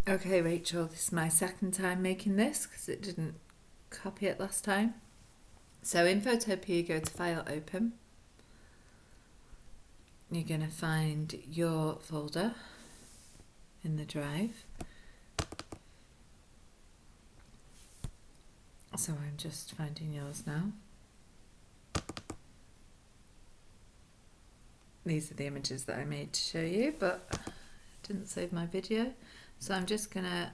Okay, Rachel, this is my second time making this because it didn't copy it last time. So in Photopea, go to File, Open. You're going to find your folder in the drive. So I'm just finding yours now. These are the images that I made to show you, but I didn't save my video. So I'm just going to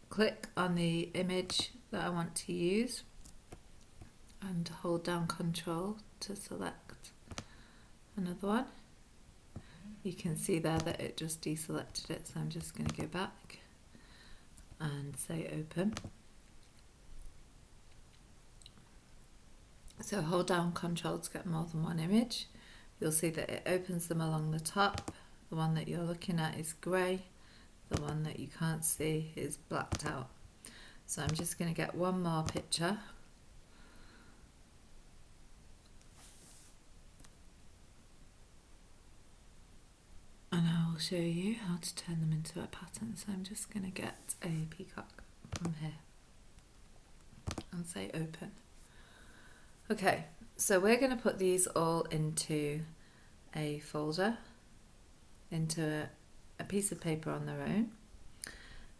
click on the image that I want to use and hold down Control to select another one. You can see there that it just deselected it, so I'm just going to go back and say Open. So hold down Control to get more than one image. You'll see that it opens them along the top. The one that you're looking at is grey. The one that you can't see is blacked out. So I'm just going to get one more picture. And I will show you how to turn them into a pattern. So I'm just going to get a peacock from here and say Open. Okay, so we're going to put these all into a folder, into a piece of paper on their own.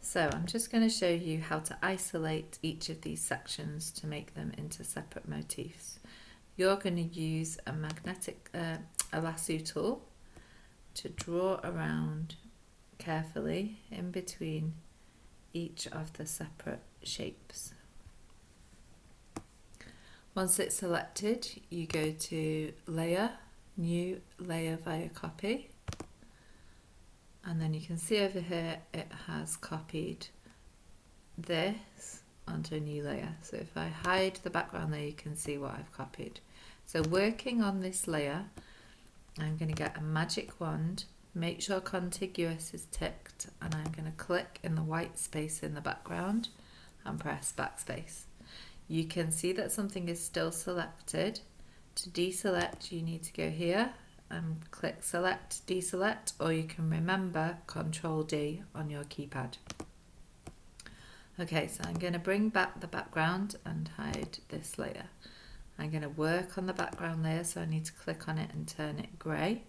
So I'm just going to show you how to isolate each of these sections to make them into separate motifs. You're going to use a magnetic lasso tool to draw around carefully in between each of the separate shapes. Once it's selected, you go to Layer, New Layer via Copy, and then you can see over here it has copied this onto a new layer. So if I hide the background there, you can see what I've copied. So working on this layer, I'm going to get a magic wand, make sure contiguous is ticked, and I'm going to click in the white space in the background and press backspace. You can see that something is still selected. To deselect, you need to go here and click Select, Deselect, or you can remember Control D on your keypad. Okay, so I'm going to bring back the background and hide this layer. I'm going to work on the background layer, so I need to click on it and turn it grey.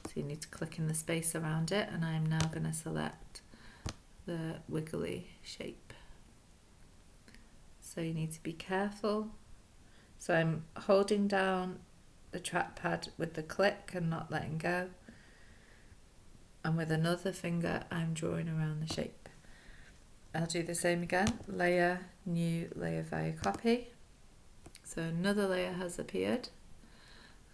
So you need to click in the space around it, and I'm now going to select the wiggly shape. So you need to be careful. So I'm holding down the trackpad with the click and not letting go. And with another finger, I'm drawing around the shape. I'll do the same again. Layer, New Layer via Copy. So another layer has appeared.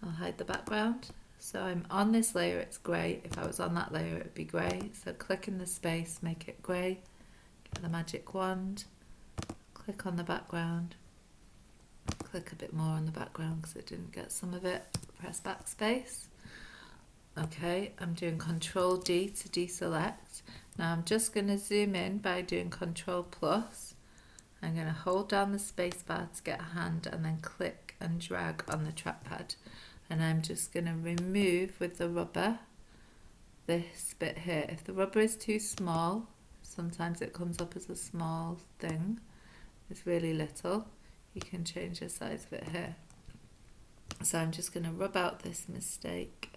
I'll hide the background. So I'm on this layer, it's grey. If I was on that layer, it would be grey. So click in the space, make it grey. Get the magic wand. Click on the background, click a bit more on the background because it didn't get some of it, press backspace. Okay, I'm doing Control D to deselect. Now I'm just going to zoom in by doing Control plus. I'm going to hold down the space bar to get a hand and then click and drag on the trackpad. And I'm just going to remove with the rubber this bit here. If the rubber is too small, sometimes it comes up as a small thing. It's really little. You can change the size of it here. So I'm just going to rub out this mistake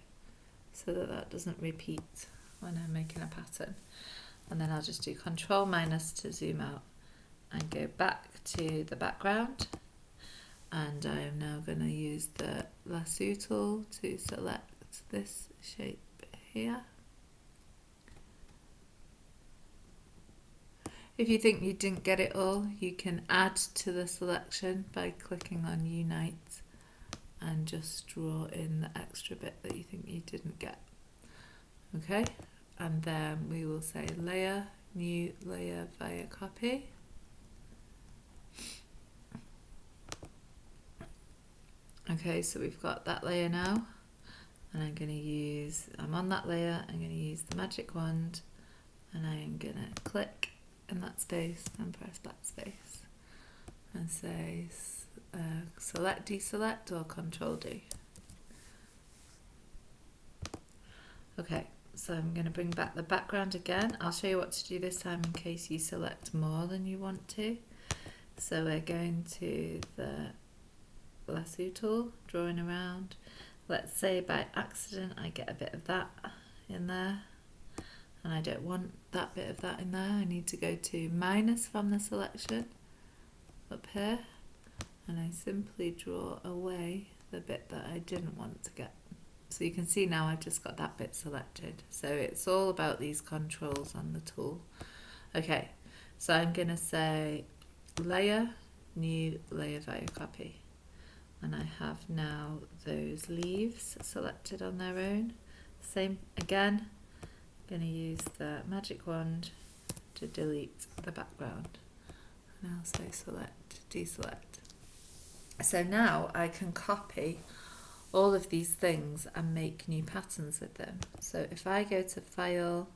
so that that doesn't repeat when I'm making a pattern. And then I'll just do Control minus to zoom out and go back to the background. And I am now going to use the lasso tool to select this shape here. If you think you didn't get it all, you can add to the selection by clicking on Unite and just draw in the extra bit that you think you didn't get. Okay, and then we will say Layer, New Layer via Copy. Okay, so we've got that layer now, and I'm on that layer, I'm going to use the magic wand, and I'm going to click in that space and press backspace and say Select, Deselect or Control D. Okay, So I'm going to bring back the background again. I'll show you what to do this time in case you select more than you want to. So we're going to the lasso tool, drawing around. Let's say by accident I get a bit of that in there, and I don't want that bit of that in there. I need to go to minus from the selection up here, and I simply draw away the bit that I didn't want to get. So you can see now I've just got that bit selected. So it's all about these controls on the tool. Okay, so I'm going to say layer, new layer via copy. And I have now those leaves selected on their own. Same again, I'm going to use the magic wand to delete the background. And I'll say select, deselect. So now I can copy all of these things and make new patterns with them. So if I go to File,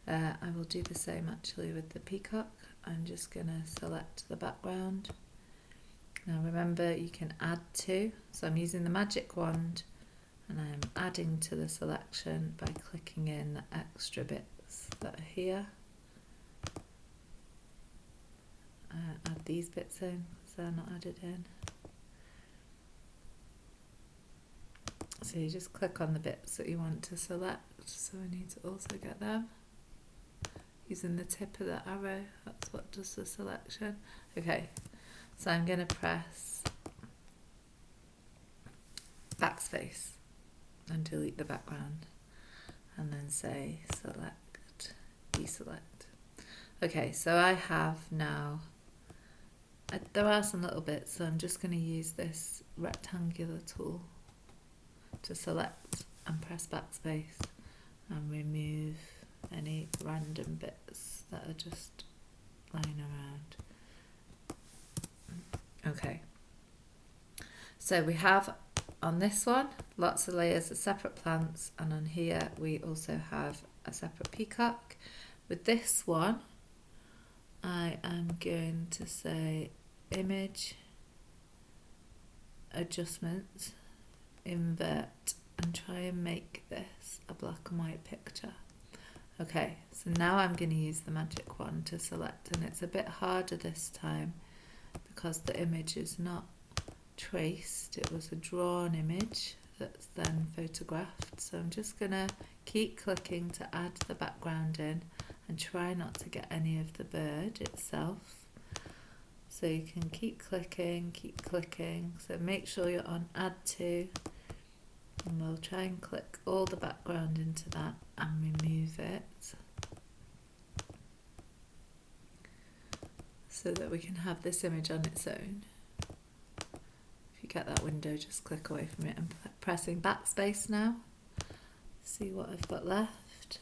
I will do the same actually with the peacock. I'm just going to select the background. Now remember, you can add to, so I'm using the magic wand and I'm adding to the selection by clicking in the extra bits that are here. Add these bits in because they're not added in. So you just click on the bits that you want to select. So I need to also get them. Using the tip of the arrow, that's what does the selection. Okay, so I'm going to press backspace and delete the background, and then say select, deselect. Okay, so I have now, there are some little bits, so I'm just going to use this rectangular tool to select and press backspace and remove any random bits that are just lying around. Okay, so we have on this one lots of layers of separate plants, and on here we also have a separate peacock. With this one I am going to say image, adjustment, invert, and try and make this a black and white picture. Okay, so now I'm going to use the magic wand to select, and it's a bit harder this time because the image is not traced, it was a drawn image that's then photographed. So I'm just going to keep clicking to add the background in and try not to get any of the bird itself. So you can keep clicking, so make sure you're on add to, and we'll try and click all the background into that and remove it so that we can have this image on its own. If you get that window, just click away from it. I'm pressing backspace now. See what I've got left.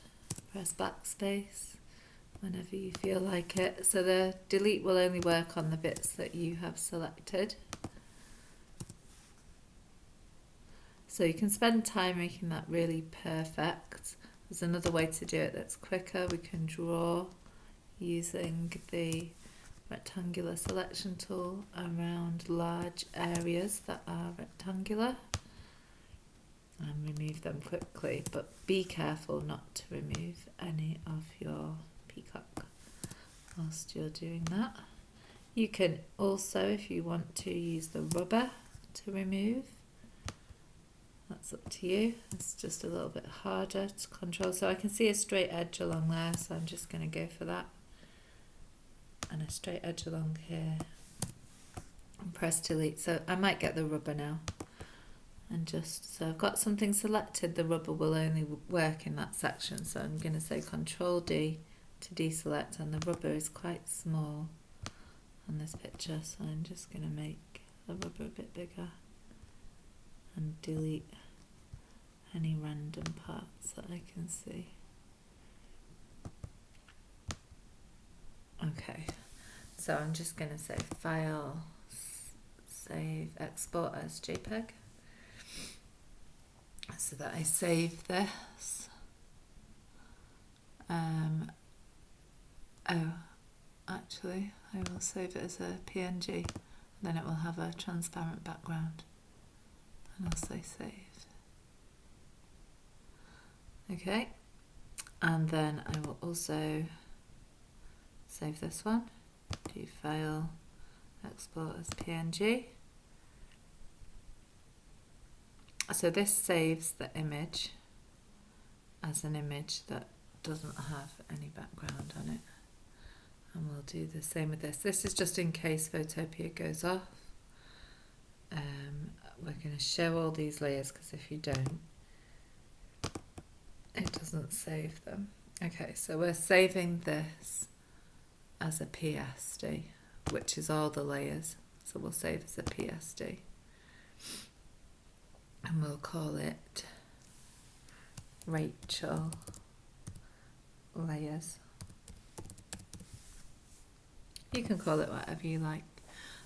Press backspace whenever you feel like it. So the delete will only work on the bits that you have selected. So you can spend time making that really perfect. There's another way to do it that's quicker. We can draw using the rectangular selection tool around large areas that are rectangular and remove them quickly, but be careful not to remove any of your peacock whilst you're doing that. You can also, if you want to, use the rubber to remove. That's up to you. It's just a little bit harder to control. So I can see a straight edge along there, so I'm just going to go for that. And a straight edge along here. And press delete. So I might get the rubber now. And just, so I've got something selected, the rubber will only work in that section. So I'm going to say Control D to deselect, and the rubber is quite small on this picture. So I'm just going to make the rubber a bit bigger and delete any random parts that I can see. Okay, so I'm just going to say File, Save, Export as JPEG, so that I save this. Actually, I will save it as a PNG, then it will have a transparent background. And I'll say save. Okay, And then I will also save this one, do File, Export as PNG. So this saves the image as an image that doesn't have any background on it. And we'll do the same with this. This is just in case Photopea goes off. We're going to show all these layers because if you don't, it doesn't save them. Okay, so we're saving this as a PSD, which is all the layers. So we'll save as a PSD. And we'll call it Rachel Layers. You can call it whatever you like.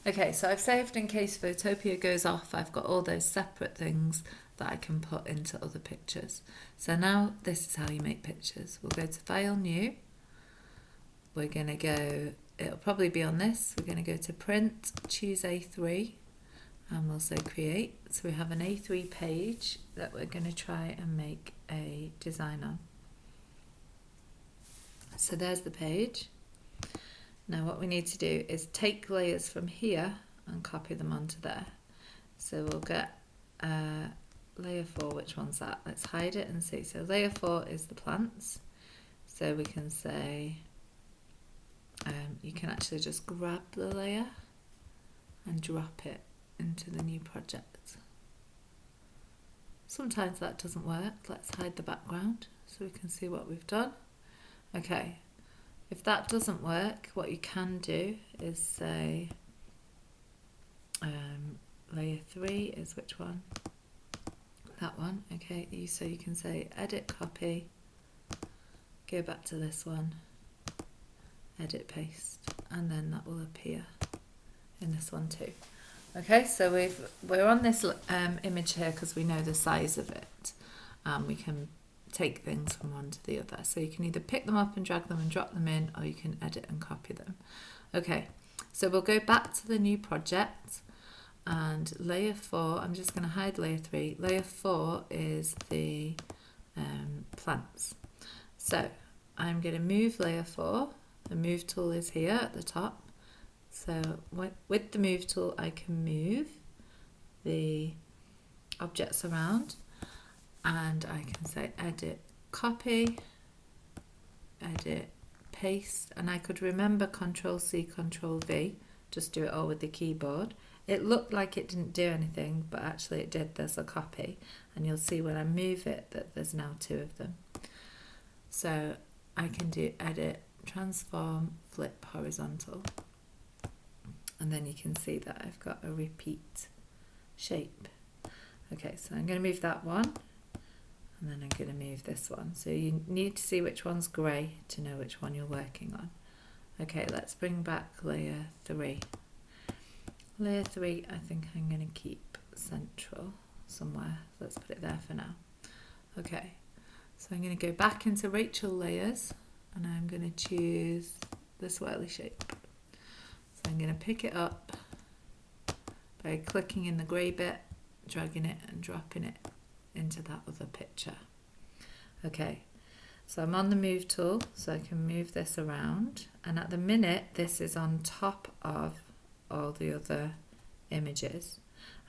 Okay, so I've saved in case Photopea goes off. I've got all those separate things that I can put into other pictures. So now this is how you make pictures. We'll go to File, New. We're going to go, it'll probably be on this. We're going to go to Print, choose A3, and we'll say Create. So we have an A3 page that we're going to try and make a design on. So there's the page. Now what we need to do is take layers from here and copy them onto there. So we'll get layer 4, which one's that? Let's hide it and see. So layer 4 is the plants. So we can say, you can actually just grab the layer and drop it into the new project. Sometimes that doesn't work. Let's hide the background so we can see what we've done. Okay. If that doesn't work, what you can do is say layer 3 is which one? That one. Okay, so you can say edit copy, go back to this one, edit paste, and then that will appear in this one too. Okay, so we're on this image here because we know the size of it. We can take things from one to the other. So you can either pick them up and drag them and drop them in, or you can edit and copy them. Okay, so we'll go back to the new project and layer 4, I'm just going to hide layer 3. Layer 4 is the plants. So I'm going to move layer 4. The move tool is here at the top. So with the move tool, I can move the objects around. And I can say edit copy, edit paste, and I could remember Control C, Control V, just do it all with the keyboard. It looked like it didn't do anything, but actually it did. There's a copy, and you'll see when I move it that there's now 2 of them. So I can do edit, transform, flip horizontal, and then you can see that I've got a repeat shape. Okay, so I'm going to move that one. And then I'm going to move this one. So you need to see which one's grey to know which one you're working on. Okay, let's bring back layer 3. Layer 3, I think I'm going to keep central somewhere. Let's put it there for now. Okay, so I'm going to go back into Rachel Layers and I'm going to choose the swirly shape. So I'm going to pick it up by clicking in the grey bit, dragging it and dropping it into that other picture. Okay, so I'm on the move tool, so I can move this around, and at the minute this is on top of all the other images.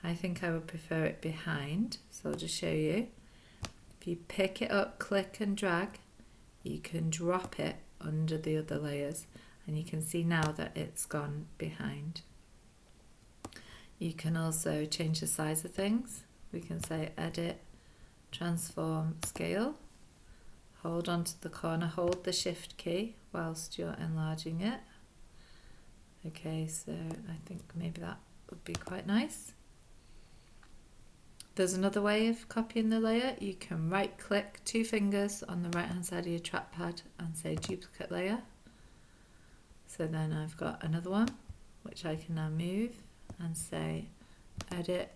I think I would prefer it behind, so I'll just show you. If you pick it up, click and drag, you can drop it under the other layers, and you can see now that it's gone behind. You can also change the size of things. We can say edit, transform, scale, hold onto the corner, hold the shift key whilst you're enlarging it. Okay, so I think maybe that would be quite nice. There's another way of copying the layer. You can right click, 2 fingers on the right hand side of your trackpad and say duplicate layer. So then I've got another one which I can now move and say edit,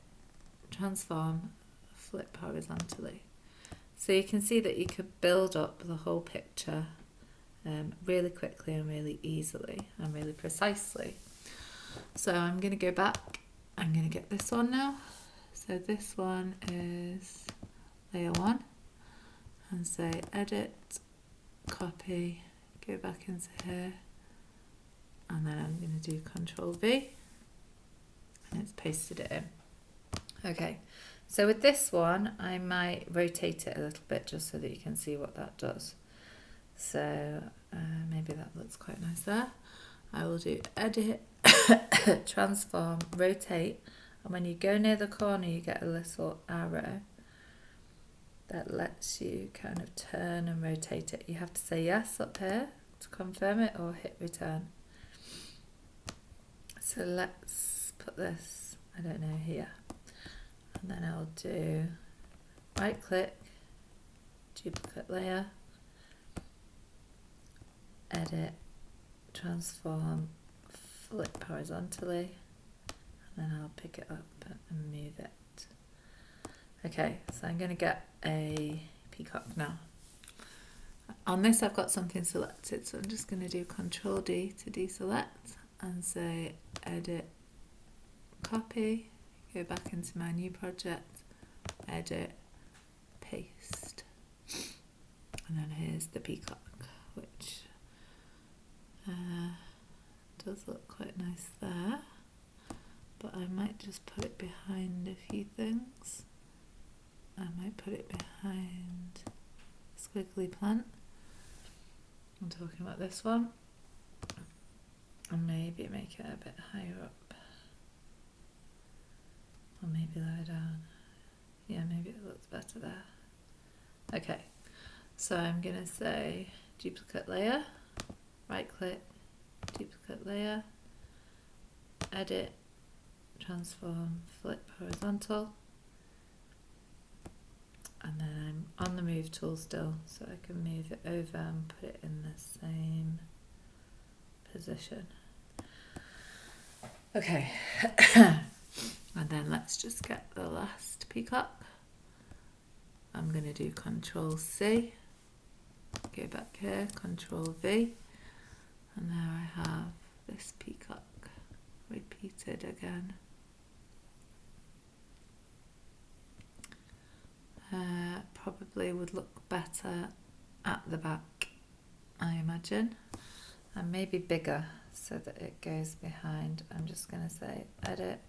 transform, flip horizontally. So you can see that you could build up the whole picture really quickly and really easily and really precisely. So I'm going to go back, I'm going to get this one now. So this one is layer 1 and say edit, copy, go back into here, and then I'm going to do Control V, and it's pasted it in. Okay, so with this one, I might rotate it a little bit just so that you can see what that does. So maybe that looks quite nice there. I will do Edit, Transform, Rotate, and when you go near the corner, you get a little arrow that lets you kind of turn and rotate it. You have to say yes up here to confirm it or hit return. So let's put this, I don't know, here. And then I'll do right click, duplicate layer, edit, transform, flip horizontally, and then I'll pick it up and move it. Okay, so I'm going to get a peacock now. On this I've got something selected, so I'm just going to do Control D to deselect and say edit, copy, go back into my new project, edit, paste, and then here's the peacock, which does look quite nice there, but I might just put it behind a few things. I might put it behind a squiggly plant. I'm talking about this one, and maybe make it a bit higher up, or maybe lower down. Yeah, maybe it looks better there. Okay, so I'm going to say duplicate layer, right click, duplicate layer, edit, transform, flip horizontal, and then I'm on the move tool still, so I can move it over and put it in the same position. Okay, and then let's just get the last peacock. I'm going to do Control C, go back here, Control V, and there I have this peacock repeated again. Probably would look better at the back, I imagine, and maybe bigger so that it goes behind. I'm just going to say edit,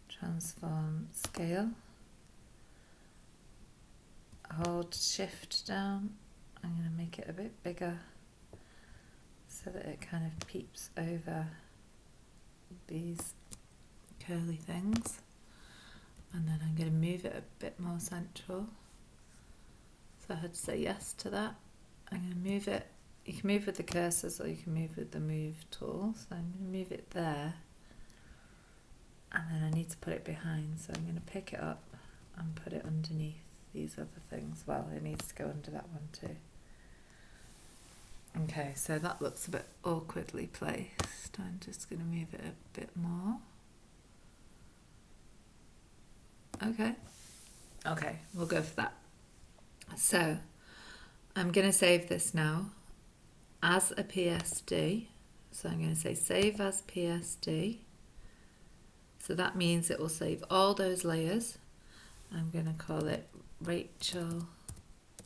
transform, scale, hold shift down. I'm going to make it a bit bigger so that it kind of peeps over these curly things. And then I'm going to move it a bit more central. So I had to say yes to that. I'm going to move it. You can move with the cursors or you can move with the move tool. So I'm going to move it there. And then I need to put it behind. So I'm going to pick it up and put it underneath these other things. Well, it needs to go under that one too. Okay, so that looks a bit awkwardly placed. I'm just going to move it a bit more. Okay, we'll go for that. So I'm going to save this now as a PSD. So I'm going to say save as PSD. So that means it will save all those layers. I'm going to call it Rachel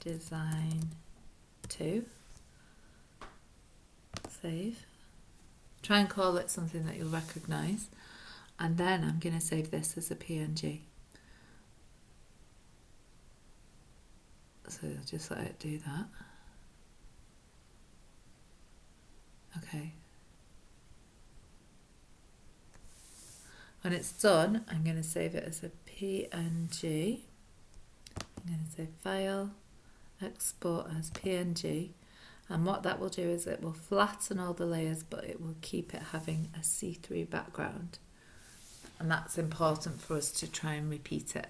Design 2. Save. Try and call it something that you'll recognise. And then I'm going to save this as a PNG. So just let it do that. Okay. When it's done, I'm going to save it as a PNG. I'm going to say File, Export as PNG. And what that will do is it will flatten all the layers, but it will keep it having a see-through background. And that's important for us to try and repeat it.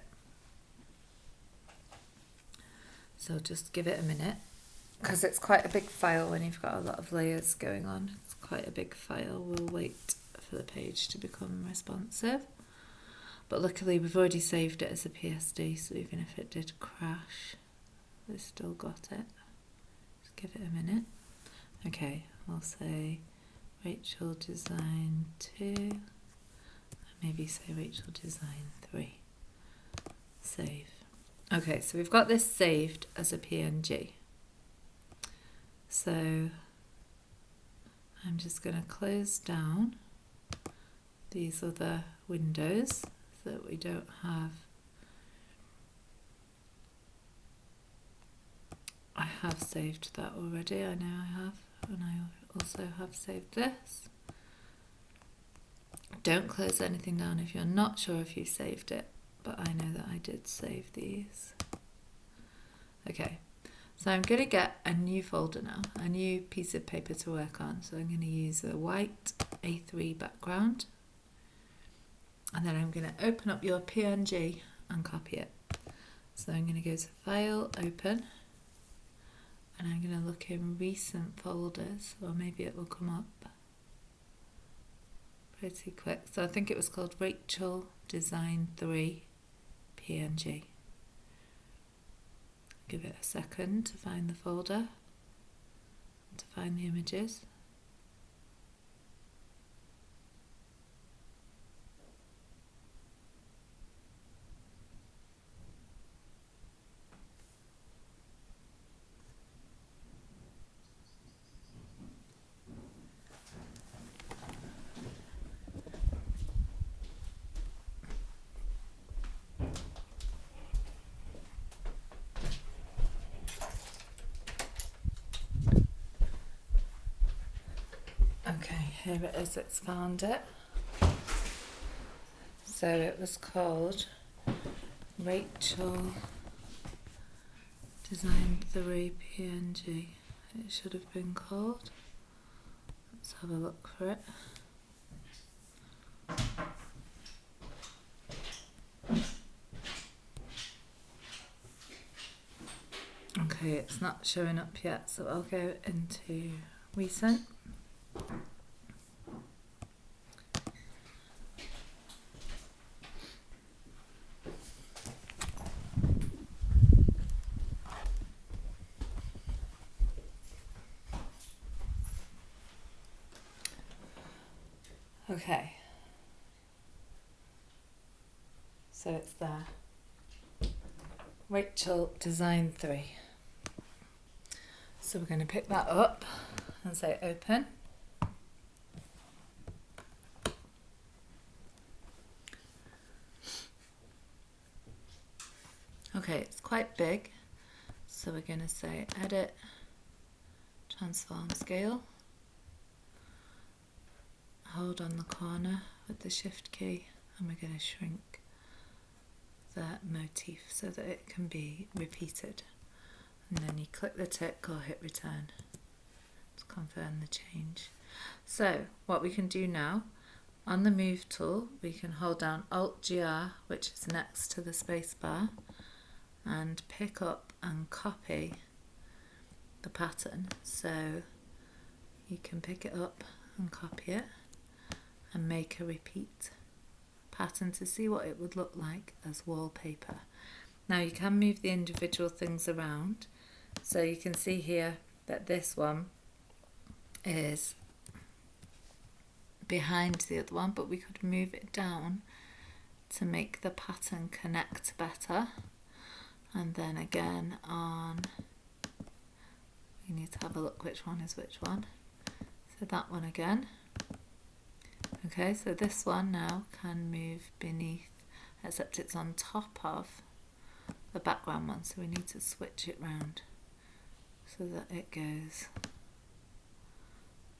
So just give it a minute, because it's quite a big file when you've got a lot of layers going on. It's quite a big file. We'll wait for the page to become responsive. But luckily we've already saved it as a PSD, so even if it did crash, we've still got it. Just give it a minute. Okay, I'll say Rachel Design 2, and maybe say Rachel Design 3. Save. Okay, so we've got this saved as a PNG. So I'm just going to close down these other windows so that we don't have. I have saved that already, I know I have, and I also have saved this. Don't close anything down if you're not sure if you saved it, but I know that I did save these. Okay, so I'm going to get a new folder now, a new piece of paper to work on. So I'm going to use a white A3 background, and then I'm going to open up your PNG and copy it. So I'm going to go to File, Open, and I'm going to look in recent folders, or maybe it will come up pretty quick. So I think it was called Rachel Design 3 PNG. Give it a second to find the folder, to find the images. Okay, here it is, it's found it. So it was called Rachel Design 3 PNG. It should have been called. Let's have a look for it. Okay, it's not showing up yet, so I'll go into recent. Okay, so it's there. Rachel Design 3. So we're going to pick that up and say open. Okay, it's quite big, so we're going to say edit, transform scale. Hold on the corner with the shift key, and we're going to shrink the motif so that it can be repeated. And then you click the tick or hit return to confirm the change. So what we can do now, on the move tool, we can hold down Alt-GR, which is next to the space bar, and pick up and copy the pattern. So you can pick it up and copy it and make a repeat pattern to see what it would look like as wallpaper. Now you can move the individual things around, so you can see here that this one is behind the other one, but we could move it down to make the pattern connect better. And then again on, we need to have a look which one is which one. So that one again. Okay, so this one now can move beneath, except it's on top of the background one, so we need to switch it round so that it goes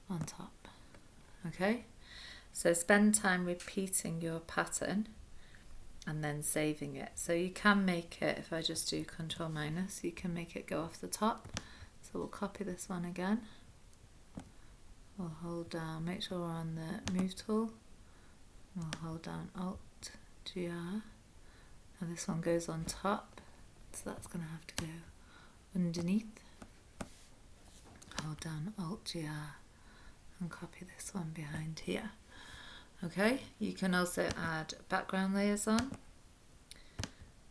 on top. Okay, so spend time repeating your pattern and then saving it. So you can make it, if I just do Control minus, you can make it go off the top. So we'll copy this one again. We'll hold down, make sure we're on the move tool. We'll hold down Alt-GR. Now this one goes on top, so that's going to have to go underneath. Hold down Alt-GR and copy this one behind here. Okay, you can also add background layers on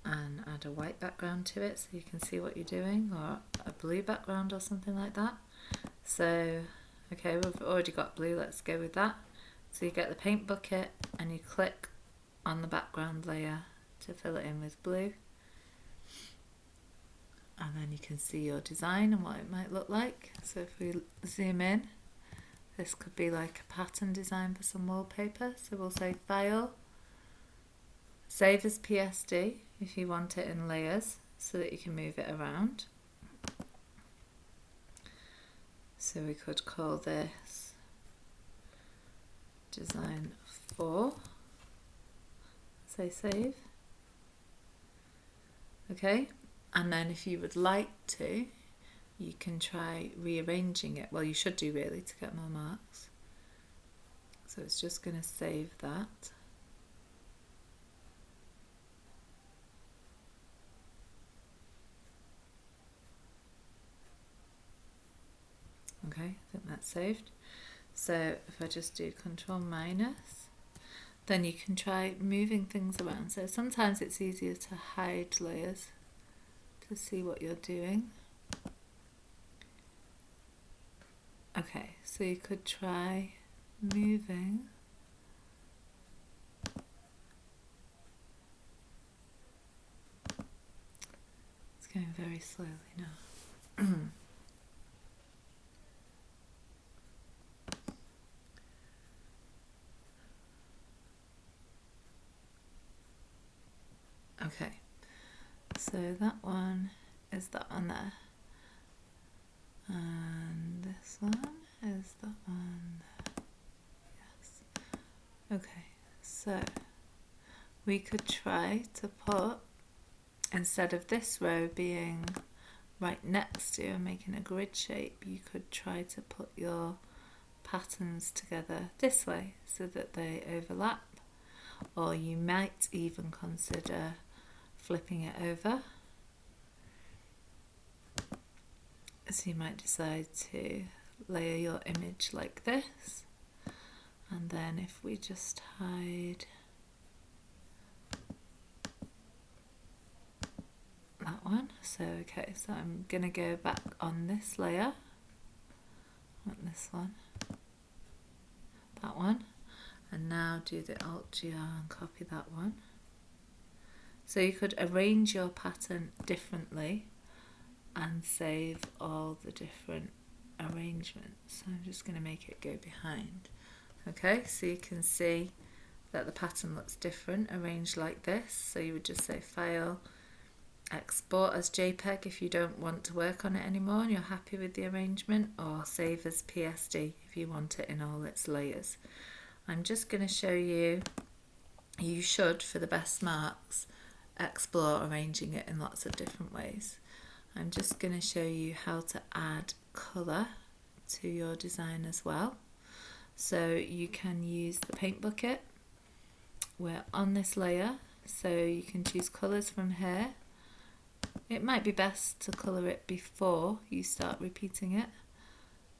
and add a white background to it so you can see what you're doing, or a blue background or something like that. So, okay, we've already got blue, let's go with that. So you get the paint bucket and you click on the background layer to fill it in with blue. and then you can see your design and what it might look like. So if we zoom in, this could be like a pattern design for some wallpaper. So we'll say File, Save as PSD if you want it in layers so that you can move it around. So we could call this Design 4. Say Save. Okay, and then if you would like to, you can try rearranging it. Well, you should do really to get more marks. So it's just going to save that. Okay, I think that's saved. So if I just do Control minus, then you can try moving things around. So sometimes it's easier to hide layers to see what you're doing. Okay, so you could try moving. It's going very slowly now. Okay, so that one is that one there, and this one is that one there. Yes. Okay, so we could try to put, instead of this row being right next to and making a grid shape, you could try to put your patterns together this way so that they overlap, or you might even consider flipping it over. So you might decide to layer your image like this, and then if we just hide that one. So okay, so I'm gonna go back on this layer, on this one, that one, and now do the Alt-GR and copy that one. So you could arrange your pattern differently and save all the different arrangements. So I'm just going to make it go behind. Okay, so you can see that the pattern looks different arranged like this. So you would just say File, Export as JPEG if you don't want to work on it anymore and you're happy with the arrangement, or Save as PSD if you want it in all its layers. I'm just going to show you, you should, for the best marks, explore arranging it in lots of different ways. I'm just going to show you how to add colour to your design as well. So you can use the paint bucket. We're on this layer, so you can choose colours from here. It might be best to colour it before you start repeating it,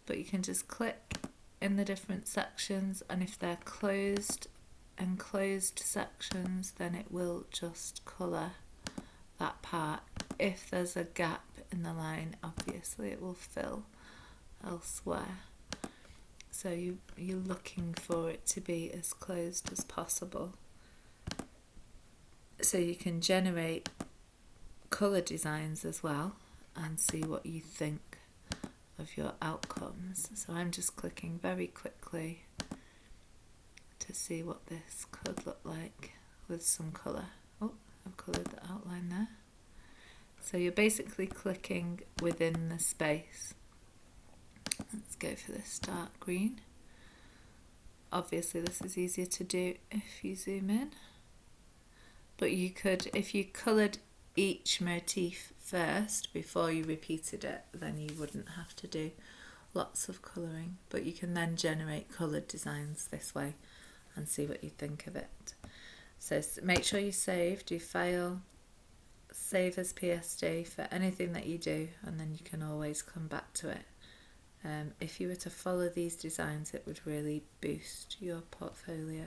but you can just click in the different sections, and if they're closed and closed sections, then it will just colour that part. If there's a gap in the line, obviously it will fill elsewhere. So you're looking for it to be as closed as possible. So you can generate colour designs as well and see what you think of your outcomes. So I'm just clicking very quickly to see what this could look like with some colour. Oh, I've coloured the outline there. So you're basically clicking within the space. Let's go for this dark green. Obviously this is easier to do if you zoom in, but you could, if you coloured each motif first before you repeated it, then you wouldn't have to do lots of colouring, but you can then generate coloured designs this way and see what you think of it. So make sure you save, do File, Save as PSD for anything that you do, and then you can always come back to it. If you were to follow these designs, it would really boost your portfolio.